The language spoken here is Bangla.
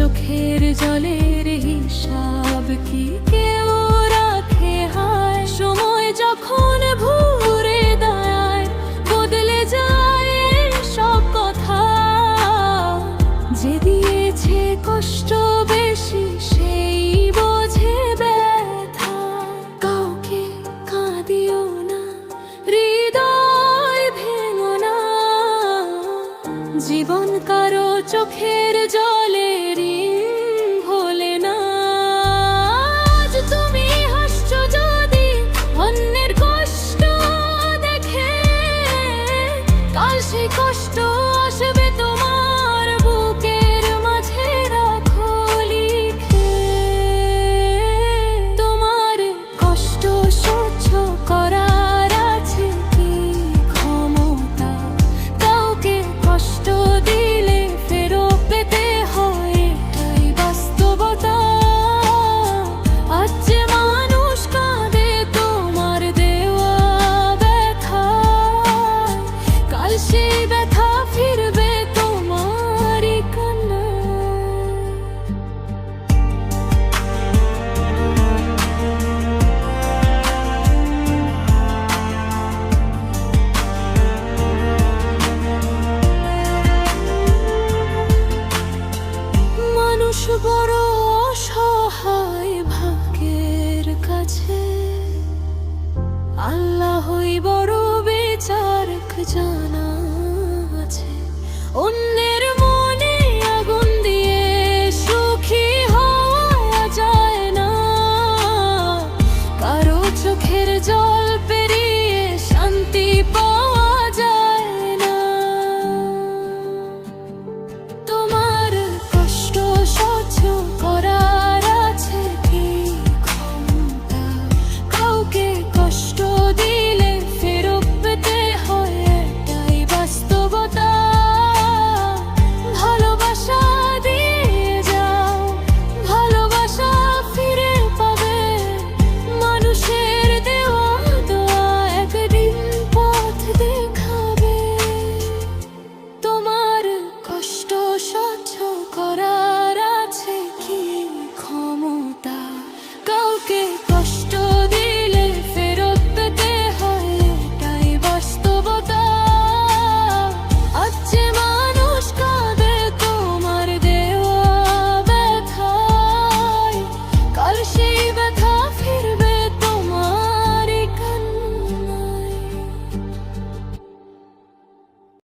চোখের জলের হিসাব কি কেউ রাখে? হায় সময় যখন ভুরে দায় বদলে যায় সব কথা। যে দিয়েছে কষ্ট বেশি সেই বোঝে ব্যথা। কাউকে কাঁদিও না, হৃদয় ভেঙো না। জীবন কারো চোখের জলে ঋণ ভোলে না। আজ তুমি হাসছো যদি অন্যের কষ্ট দেখে, কাল সেই কষ্ট আসবে তোমার বুকের মাঝে। রাখো লিখে তোমার কষ্ট সহ্য করার আছে কি ক্ষমতা? কাউকে কষ্ট দিলে ফেরত পেতে হয়, এটাই বাস্তবতা। আজ যে মানুষ কাঁদে তোমার দেওয়া ব্যথায়, কাল সেই ব্যথা ফিরবে তোমারই কান্নায়। মানুষ বড় অসহায় ভাগ্যের কাছে, আল্লাহই বড় বিচারক জানা আছে। অন্যের